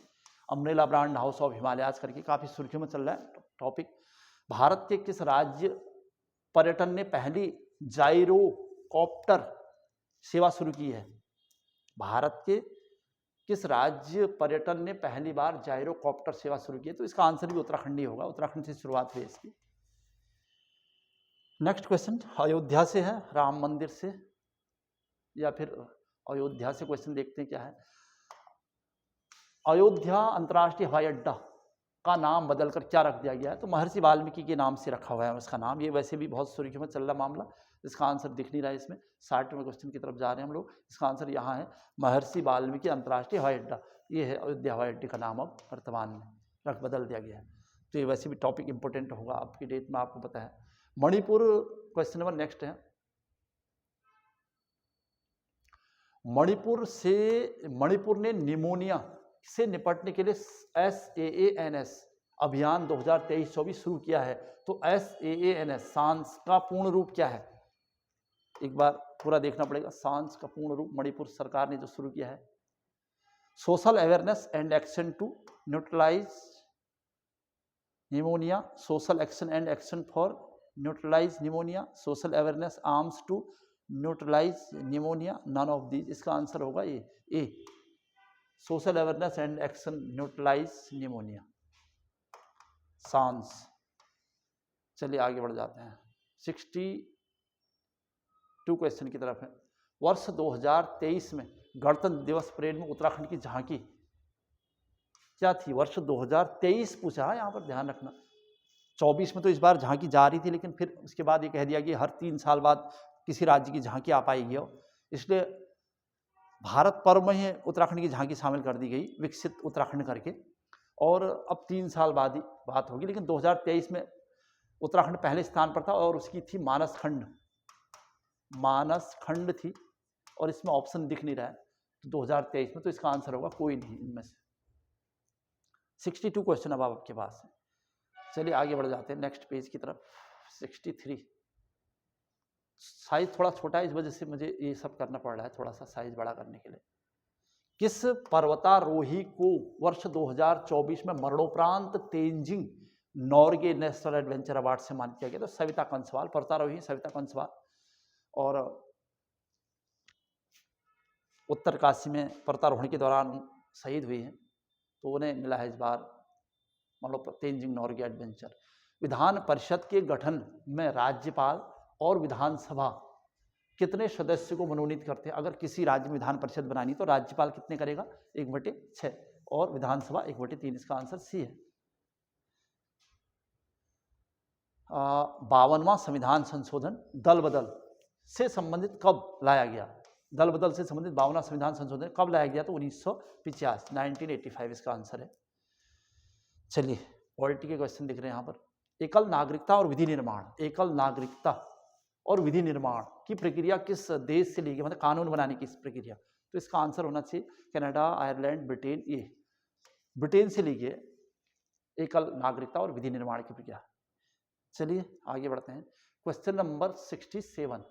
[SPEAKER 1] Umbrella brand house of Himalayas करके काफी सुर्खियों में चल रहा है टॉपिक। भारत के किस राज्य पर्यटन ने पहली जाइरोकॉप्टर सेवा शुरू की है। भारत के किस राज्य पर्यटन ने पहली बार जाइरोकॉप्टर सेवा शुरू की है, तो इसका आंसर भी उत्तराखंड ही होगा। उत्तराखंड से शुरुआत हुई इसकी। नेक्स्ट क्वेश्चन अयोध्या से है, राम मंदिर से, या फिर अयोध्या से क्वेश्चन देखते हैं क्या है। अयोध्या अंतर्राष्ट्रीय हवाई अड्डा का नाम बदलकर क्या रख दिया गया है, तो महर्षि वाल्मीकि के नाम से रखा हुआ है उसका नाम। ये वैसे भी बहुत सुर्खियों में चल रहा मामला, इसका आंसर दिख नहीं रहा है इसमें। 60वें क्वेश्चन की तरफ जा रहे हैं हम लोग। इसका आंसर यहाँ है महर्षि वाल्मीकि अंतर्राष्ट्रीय हवाई अड्डा, ये है अयोध्या हवाई अड्डे का नाम अब वर्तमान में रख बदल दिया गया है। तो ये वैसे भी टॉपिक इंपॉर्टेंट होगा आपकी डेट में, आपको पता है। मणिपुर क्वेश्चन नंबर नेक्स्ट है। मणिपुर ने निमोनिया से निपटने के लिए SAANS अभियान 2023-24 शुरू किया है, तो SAANS सांस का पूर्ण रूप क्या है, एक बार पूरा देखना पड़ेगा। सांस का पूर्ण रूप मणिपुर सरकार ने जो शुरू किया है, social awareness and action to neutralize pneumonia, social action and action for neutralize pneumonia, social awareness arms to neutralize pneumonia, none of these. इसका आंसर होगा A, social awareness and action neutralize pneumonia, सांस। चलिए आगे बढ़ जाते हैं, 62 question की तरफ है। वर्ष 2023 में गणतंत्र दिवस परेड में उत्तराखंड की झांकी क्या थी? वर्ष 2023 पूछा है यहाँ पर, ध्यान रखना। 24 में तो इस बार झांकी जा रही थी, लेकिन फिर उसके बाद ये कह दिया कि हर 3 साल बाद किसी राज्य की झांकी आ पाएगी, इसलिए भारत पर्व में ही उत्तराखंड की झांकी शामिल कर दी गई, विकसित उत्तराखंड करके, और अब 3 साल बाद ही बात होगी। लेकिन 2023 में उत्तराखंड पहले स्थान पर था और उसकी थी मानस खंड थी, और इसमें ऑप्शन दिख नहीं रहा है तो 2023 में, तो इसका आंसर होगा कोई नहीं इनमें से। 62 क्वेश्चन अब आपके पास है। चलिए आगे बढ़ जाते हैं नेक्स्ट पेज की तरफ। 63, साइज थोड़ा छोटा है, इस वजह से मुझे ये सब करना पड़ रहा है, थोड़ा सा साइज बड़ा करने के लिए। किस पर्वतारोही को वर्ष 2024 में मरणोपरांत Tenzing Norgay national adventure award से सम्मानित किया गया? तो सविता कंसवाल, पर्वतारोही सविता कंसवाल, और उत्तरकाशी में पर्वतारोहण के दौरान शहीद हुई हैं, तो उन्हें मिला है इस बार मतलब तेंजिंग नॉर्गे एडवेंचर। विधान परिषद के गठन में राज्यपाल और विधानसभा कितने सदस्य को मनोनीत करते हैं? अगर किसी राज्य में विधान परिषद बनानी तो राज्यपाल कितने करेगा? 1/6 और विधानसभा 1/3। इसका आंसर सी है। 52वां संविधान संशोधन दल बदल से संबंधित कब लाया गया? दल बदल से संबंधित 52वां संविधान संशोधन कब लाया गया? तो 1985, 1985 इसका आंसर है। चलिए पॉलिटी के क्वेश्चन दिख रहे हैं यहाँ पर। एकल नागरिकता और विधि निर्माण, एकल नागरिकता और विधि निर्माण की प्रक्रिया किस देश से ली गई, मतलब कानून बनाने की इस प्रक्रिया? तो इसका आंसर होना चाहिए कनाडा, आयरलैंड, ब्रिटेन। ये ब्रिटेन से ली गई एकल नागरिकता और विधि निर्माण की प्रक्रिया। चलिए आगे बढ़ते हैं। क्वेश्चन नंबर 67,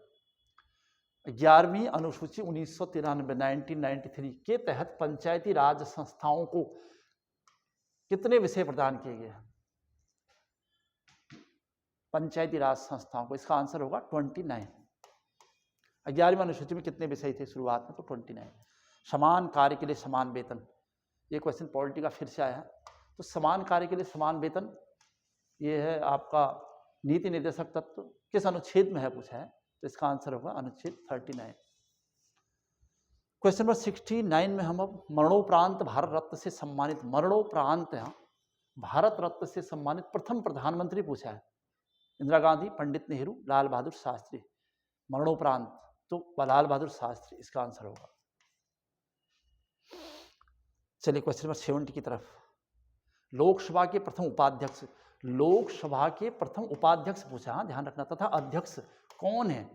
[SPEAKER 1] 11वीं अनुसूची 1993 के तहत पंचायती राज संस्थाओं को कितने विषय प्रदान किए गए हैं? पंचायती राज संस्थाओं को, इसका आंसर होगा 29। 11वीं अनुसूची में कितने विषय थे शुरुआत में? तो 29। समान कार्य के लिए समान वेतन, ये क्वेश्चन पॉलिटी का फिर से आया है। तो समान कार्य के लिए समान वेतन, ये है आपका नीति निर्देशक तत्व, किस अनुच्छेद में है पूछा है? तो इसका आंसर होगा अनुच्छेद 39। क्वेश्चन नंबर 69 में हम अब मरणोपरांत भारत रत्न से सम्मानित, मरणोपरांत भारत रत्न से सम्मानित प्रथम प्रधानमंत्री पूछा है। इंदिरा गांधी, पंडित नेहरू, लाल बहादुर शास्त्री। मरणोपरांत तो लाल बहादुर शास्त्री इसका आंसर होगा। चलिए क्वेश्चन नंबर 70 की तरफ। लोकसभा के प्रथम उपाध्यक्ष, लोकसभा के प्रथम उपाध्यक्ष पूछा, हाँ ध्यान रखना, तथा अध्यक्ष कौन है?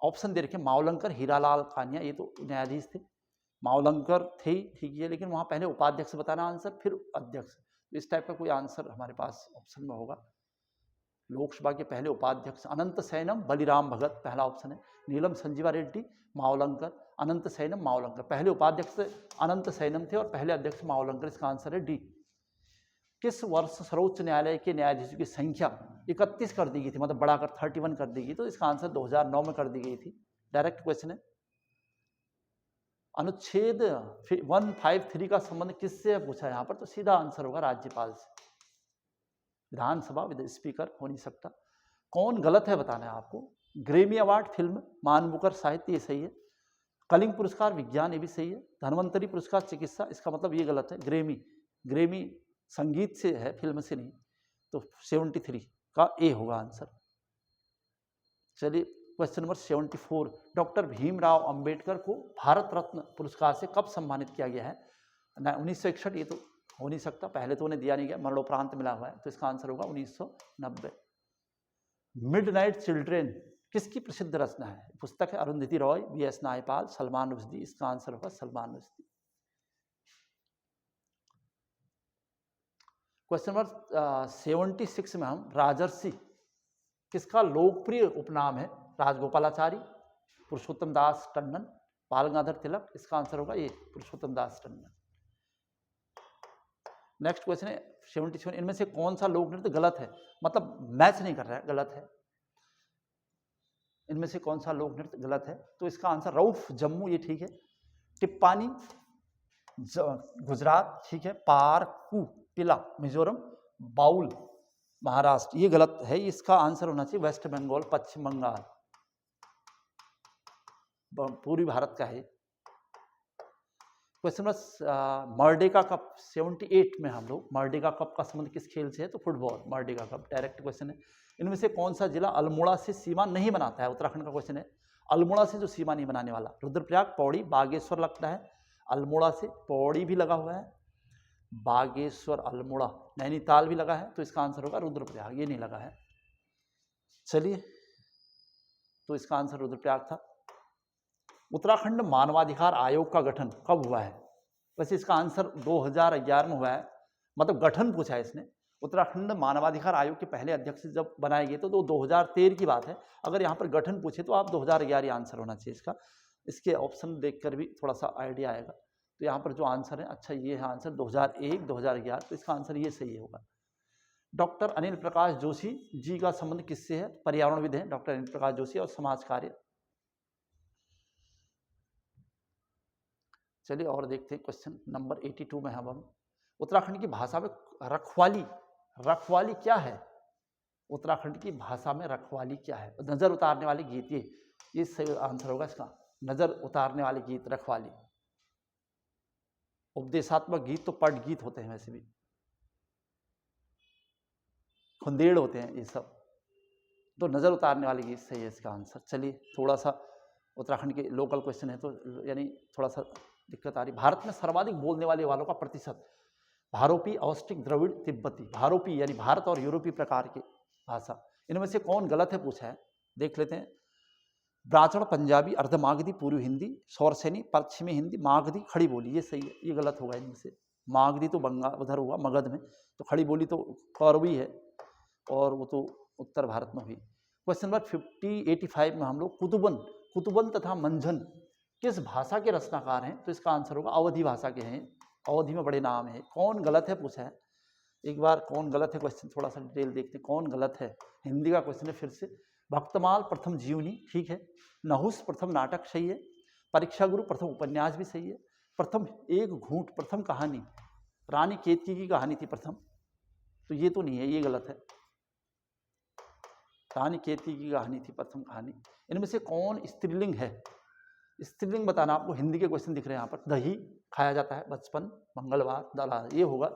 [SPEAKER 1] ऑप्शन दे रखे, मावलंकर, हीरालाल कान्या, ये तो न्यायाधीश थे, मावलंकर थे, ठीक है, लेकिन वहां पहले उपाध्यक्ष बताना आंसर, फिर अध्यक्ष। इस टाइप का कोई आंसर हमारे पास ऑप्शन में होगा। लोकसभा के पहले उपाध्यक्ष अनंत सैनम, बलिराम भगत पहला ऑप्शन है। नीलम संजीवा रेड्डी, मावलंकर, अनंत सैनम, मावलंकर। पहले उपाध्यक्ष अनंत सैनम थे और पहले अध्यक्ष मावलंकर, इसका आंसर है डी। किस वर्ष सर्वोच्च न्यायालय के न्यायाधीशों की संख्या 31 कर दी गई थी, मतलब बढ़ाकर 31 कर दी गई? तो इसका आंसर 2009 में कर दी गई थी। डायरेक्ट क्वेश्चन है। अनुच्छेद 153 का संबंध किससे पूछा है यहाँ पर? तो सीधा आंसर होगा राज्यपाल से। विधानसभा विद स्पीकर हो नहीं सकता। कौन गलत है बताना है आपको। ग्रेमी अवार्ड फिल्म, मान बुकर साहित्य, ये सही है। कलिंग पुरस्कार विज्ञान, ये भी सही है। धन्वंतरी पुरस्कार चिकित्सा, इसका मतलब ये गलत है। ग्रेमी संगीत से है, फिल्म से नहीं। तो 73 का ए होगा आंसर। चलिए question number 74, doctor Bhimrao Ambedkar को भारत रत्न पुरस्कार से कब सम्मानित किया गया है? 1961, ये तो हो नहीं सकता, पहले तो उन्हें दिया नहीं गया, मरणोपरांत मिला हुआ है, तो इसका आंसर होगा 1990। मिडनाइट चिल्ड्रेन किसकी प्रसिद्ध रचना है? पुस्तक है अरुंधति रॉय, वी.एस. नायपाल, सलमान रुश्दी, इसका आंसर होगा सलमान रुश्दी। क्वेश्चन नंबर 76 में हम राजर्षि किसका लोकप्रिय उपनाम है? राजगोपालाचारी, पुरुषोत्तम दास टंडन, बाल गंगाधर तिलक, इसका आंसर होगा ये पुरुषोत्तम दास टंडन। नेक्स्ट क्वेश्चन है 77, इनमें से कौन सा लोक नृत्य गलत है, मतलब मैच नहीं कर रहा है, गलत है। इनमें से कौन सा लोक नृत्य गलत है, तो इसका आंसर रऊफ जम्मू, ये ठीक है। टिप्पानी गुजरात, ठीक है। पारकू पिला मिजोरम, बाउल महाराष्ट्र, ये गलत है। इसका आंसर होना चाहिए वेस्ट बंगाल, पश्चिम बंगाल, पूर्वी भारत का है। क्वेश्चन नंबर मर्डेका कप 78 में हम लोग, मर्डेका कप का संबंध किस खेल से है, तो football, Merdeka cup, direct question है। इनमें से कौन सा जिला अल्मोड़ा से सीमा नहीं बनाता है, उत्तराखंड का क्वेश्चन है। अल्मोड़ा से जो सीमा नहीं बनाने वाला, रुद्रप्रयाग, पौड़ी, बागेश्वर लगता है। अल्मोड़ा से पौड़ी भी लगा हुआ है, बागेश्वर, अल्मोड़ा, नैनीताल भी लगा है, तो इसका आंसर होगा रुद्रप्रयाग, ये नहीं लगा है। चलिए, तो इसका आंसर रुद्रप्रयाग था। उत्तराखंड मानवाधिकार आयोग का गठन कब हुआ है, वैसे इसका आंसर 2011 में हुआ है, मतलब गठन पूछा है इसने। उत्तराखंड मानवाधिकार आयोग के पहले अध्यक्ष जब बनाए गए तो 2013 की बात है। अगर यहाँ पर गठन पूछे तो आप 2011 आंसर होना चाहिए इसका। इसके ऑप्शन देखकर भी थोड़ा सा आइडिया आएगा। तो यहाँ पर जो आंसर है, अच्छा ये है आंसर 2001 2011, तो इसका आंसर ये सही होगा। डॉक्टर अनिल प्रकाश जोशी जी का संबंध किससे है, पर्यावरणविद हैं डॉक्टर अनिल प्रकाश जोशी, और समाज कार्य। चलिए और देखते हैं क्वेश्चन नंबर 82 में हम उत्तराखंड की भाषा में रखवाली, रखवाली क्या है, उत्तराखंड की भाषा में रखवाली क्या है, नजर उतारने वाले गीत, ये सही आंसर होगा इसका, नजर उतारने वाले गीत, रखवाली। उपदेशात्मक गीत तो पट गीत होते हैं, वैसे भी खुंदेड़ होते हैं ये सब, तो नजर उतारने वाले गीत सही है इसका आंसर। चलिए थोड़ा सा उत्तराखंड के लोकल क्वेश्चन है, तो यानी थोड़ा सा दिक्कत आ रही। भारत में सर्वाधिक बोलने वाले वालों का प्रतिशत, भारोपी, ऑस्ट्रिक, द्रविड़, तिब्बती। भारोपी यानी भारत और यूरोपीय प्रकार की भाषा, इनमें से कौन गलत है पूछा है, देख लेते हैं। ब्राह्मण, पंजाबी, अर्धमागधी, पूर्वी हिंदी, सौरसैनी, पश्चिमी हिंदी, मागधी, खड़ी बोली, ये सही है, ये गलत होगा इनमें से। मागधी तो बंगाल उधर हुआ मगध में, तो खड़ी बोली तो कौरवी है, और वो तो उत्तर भारत में हुई। क्वेश्चन नंबर 85 में हम लोग कुतुबन, कुतुबन तथा मंझन किस भाषा के रचनाकार हैं, तो इसका आंसर होगा अवधी भाषा के हैं, अवधि में बड़े नाम है। कौन गलत है पूछा है, एक बार कौन गलत है क्वेश्चन थोड़ा सा डिटेल देखते हैं, कौन गलत है। हिंदी का क्वेश्चन है फिर से। भक्तमाल प्रथम जीवनी, ठीक है। नहुस प्रथम नाटक, सही है। परीक्षा गुरु प्रथम उपन्यास भी सही है। प्रथम एक घूंट, प्रथम कहानी, रानी केतकी की कहानी थी प्रथम, तो ये तो नहीं है, ये गलत है। रानी केतकी की कहानी थी प्रथम कहानी। इनमें से कौन स्त्रीलिंग है, स्त्रीलिंग बताना आपको, हिंदी के क्वेश्चन दिख रहे हैं यहाँ पर। दही खाया जाता है, बचपन, मंगलवार, दला, ये होगा,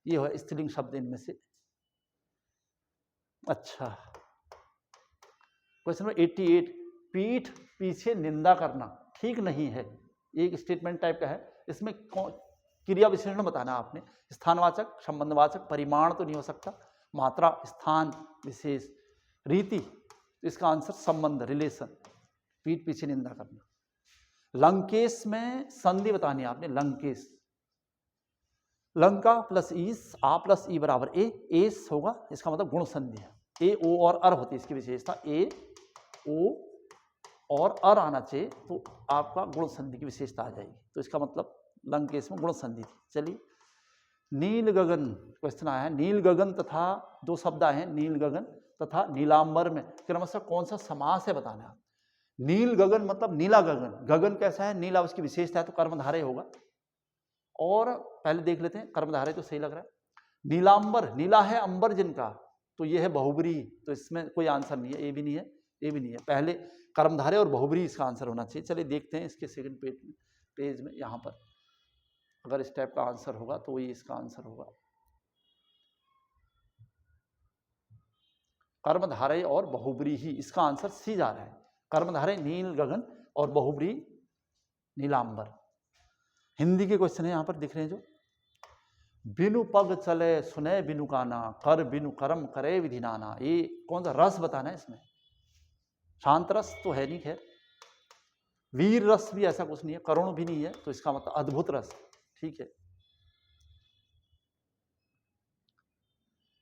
[SPEAKER 1] ये है स्त्रीलिंग शब्द इनमें से। अच्छा, क्वेश्चन नंबर 88, पीठ पीछे निंदा करना ठीक नहीं है, एक स्टेटमेंट टाइप का है। इसमें क्रिया विशेषण बताना आपने, स्थानवाचक, संबंधवाचक, परिमाण तो नहीं हो सकता, मात्रा, स्थान, विशेष, रीति, तो इसका आंसर संबंध, रिलेशन, पीठ पीछे निंदा करना। लंकेश में संधि बतानी है आपने, लंकेश, लंका प्लस ईस, आ प्लस ई बराबर ए, एस होगा, इसका मतलब गुण संधि है। ए ओ और अर होती है इसकी विशेषता, ए ओ और अर आना चाहिए तो आपका गुण संधि की विशेषता आ जाएगी, तो इसका मतलब लंकेश में गुण संधि थी। चलिए, नील गगन क्वेश्चन आया है। नील गगन तथा, दो शब्द आए हैं, नील गगन तथा नीलांबर में क्रमशः कौन सा समास है बताना है। नील गगन मतलब नीला गगन, गगन कैसा है, नीला, उसकी विशेषता है, तो कर्मधारय होगा। और पहले देख लेते हैं, कर्मधारय तो सही लग रहा है। नीलांबर, नीला है अंबर जिनका, तो ये है बहुब्री, तो इसमें कोई आंसर नहीं है, ए भी नहीं है, ए भी नहीं है। पहले कर्मधारय और बहुब्री इसका आंसर होना चाहिए। चलिए देखते हैं इसके सेकंड पेज में, यहाँ पर अगर इस टाइप का आंसर होगा तो ये इसका आंसर होगा। कर्मधारय और बहुब्री ही, इसका आंसर सी जा रहा है। कर्मधारय नील गगन और बहुब्री नीलांबर। हिंदी के क्वेश्चन है यहाँ पर दिख रहे हैं जो, बिनु पग चले सुने बिनु काना, कर बिनु कर्म करे विधि नाना, ये कौन सा रस बताना है इसमें। शांत रस तो है नहीं, खैर वीर रस भी ऐसा कुछ नहीं है, करुण भी नहीं है, तो इसका मतलब अद्भुत रस, ठीक है।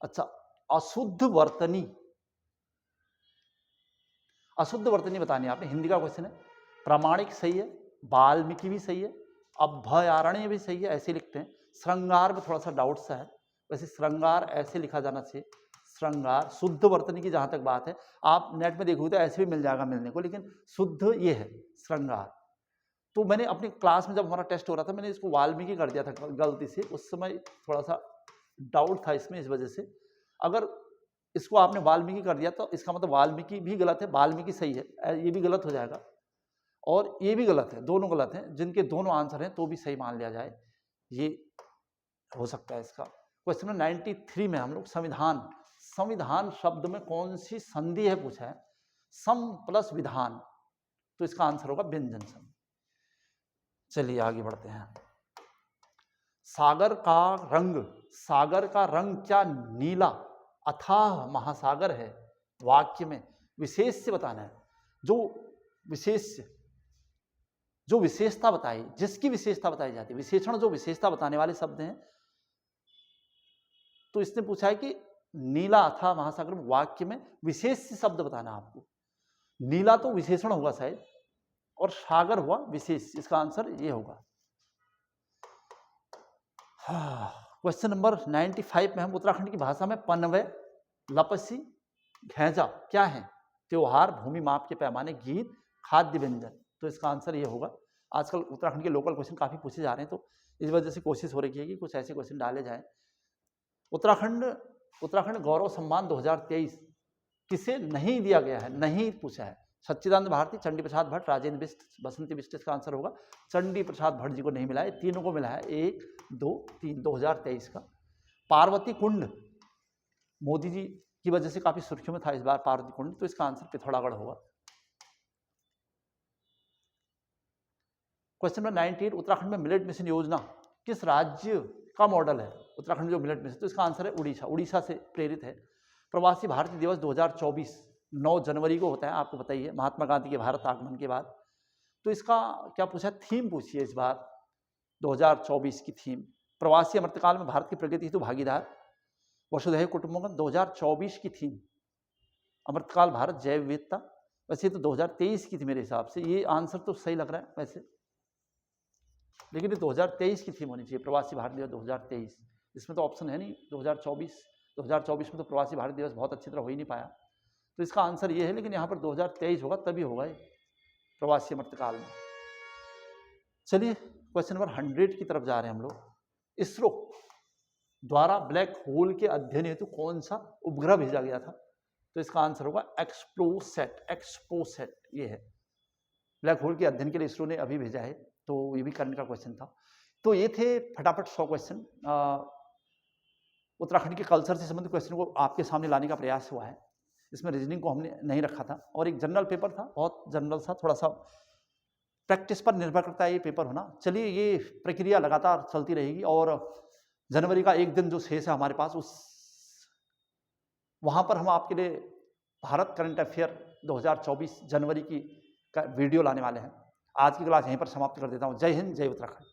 [SPEAKER 1] अच्छा, अशुद्ध वर्तनी, अशुद्ध वर्तनी बतानी है आपने, हिंदी का क्वेश्चन है। प्रामाणिक सही है, वाल्मीकि भी सही है, अभयारण्य भी सही है, ऐसे लिखते हैं। श्रृंगार में थोड़ा सा डाउट सा है, वैसे श्रृंगार ऐसे लिखा जाना चाहिए, श्रृंगार। शुद्ध वर्तनी की जहाँ तक बात है, आप नेट में देखोगे तो ऐसे भी मिल जाएगा मिलने को, लेकिन शुद्ध ये है श्रृंगार। तो मैंने अपनी क्लास में जब हमारा टेस्ट हो रहा था, मैंने इसको वाल्मीकि कर दिया था गलती से, उस समय थोड़ा सा डाउट था इसमें, इस वजह से। अगर इसको आपने वाल्मीकि कर दिया तो इसका मतलब वाल्मीकि भी गलत है, वाल्मीकि सही है, ये भी गलत हो जाएगा और ये भी गलत है, दोनों गलत हैं। जिनके दोनों आंसर हैं तो भी सही मान लिया जाए, ये हो सकता है इसका। क्वेश्चन नंबर 93 में हम लोग संविधान, संविधान शब्द में कौन सी संधि है पूछा है, सम प्लस विधान, तो इसका आंसर होगा व्यंजन संधि। चलिए आगे बढ़ते हैं। सागर का रंग, सागर का रंग क्या नीला अथाह महासागर है, वाक्य में विशेष से बताना है। जो विशेष, जो विशेषता बताई, जिसकी विशेषता बताई जाती है, विशेषण जो विशेषता बताने वाले शब्द हैं, तो इसने पूछा है कि नीला अथाह महासागर में वाक्य में विशेष शब्द बताना आपको। नीला तो विशेषण होगा शायद, और सागर हुआ विशेष, इसका आंसर ये होगा। क्वेश्चन नंबर 95 में हम उत्तराखंड की भाषा में पनवे, लपसी, घेजा क्या है, त्योहार, भूमि माप के पैमाने, गीत, खाद्य व्यंजन, तो इसका आंसर ये होगा। आजकल उत्तराखंड के लोकल क्वेश्चन काफी पूछे जा रहे हैं, तो इस वजह से कोशिश हो रही है कि कुछ ऐसे क्वेश्चन डाले जाए। उत्तराखंड गौरव सम्मान 2023 किसे नहीं दिया गया है, नहीं पूछा है। सच्चिदानंद भारती, चंडी प्रसाद भट्ट, राजेंद्र बिष्ट, बसंती बिष्ट, इसका आंसर होगा। चंडी प्रसाद भट्ट जी को नहीं मिला है, तीनों को मिला है, 1, 2, 3, 2023 का। पार्वती कुंड, मोदी जी की वजह से काफी सुर्खियों में था इस बार पार्वती कुंड, तो इसका आंसर पिथौरागढ़ होगा। क्वेश्चन नंबर 98, उत्तराखंड में मिलेट मिशन योजना किस राज्य का मॉडल है, उत्तराखंड जो मिलेट मिशन, तो इसका आंसर है उड़ीसा, उड़ीसा से प्रेरित है। प्रवासी भारतीय दिवस 2024 9 जनवरी को होता है, आपको बताइए, महात्मा गांधी के भारत आगमन के बाद। तो इसका क्या पूछा, थीम पूछिए इस बार 2024 की थीम, प्रवासी अमृतकाल में भारत की प्रगति हेतु भागीदार, वसुधैव कुटुंबकम 2024 की थीम, अमृतकाल भारत, जैव विविधता। वैसे तो 2023 की थी मेरे हिसाब से, ये आंसर तो सही लग रहा है वैसे, लेकिन ये 2023 की थीम होनी चाहिए, प्रवासी भारत दिवस 2023। इसमें तो ऑप्शन है नहीं 2024 में तो प्रवासी भारत दिवस बहुत अच्छी तरह हो ही नहीं पाया, तो इसका आंसर ये है, लेकिन यहाँ पर 2023 होगा, तभी होगा ये प्रवासी अमृतकाल में। चलिए क्वेश्चन नंबर 100 की तरफ जा रहे हैं हम लोग। इसरो द्वारा ब्लैक होल के अध्ययन हेतु कौन सा उपग्रह भेजा गया था, तो इसका आंसर होगा एक्सप्लोसैट, एक्सपोसैट ये है। ब्लैक होल के अध्ययन के लिए इसरो ने अभी भेजा है, तो ये भी करंट का क्वेश्चन था। तो ये थे फटाफट 100 क्वेश्चन, उत्तराखंड के कल्चर से संबंधित क्वेश्चन को आपके सामने लाने का प्रयास हुआ है। इसमें रीजनिंग को हमने नहीं रखा था, और एक जनरल पेपर था, बहुत जनरल सा, थोड़ा सा प्रैक्टिस पर निर्भर करता है ये पेपर होना। चलिए ये प्रक्रिया लगातार चलती रहेगी, और जनवरी का एक दिन जो शेष है हमारे पास, उस वहाँ पर हम आपके लिए भारत करंट अफेयर 2024 जनवरी की वीडियो लाने वाले हैं। आज की क्लास यहीं पर समाप्त कर देता हूँ। जय हिंद, जय उत्तराखंड।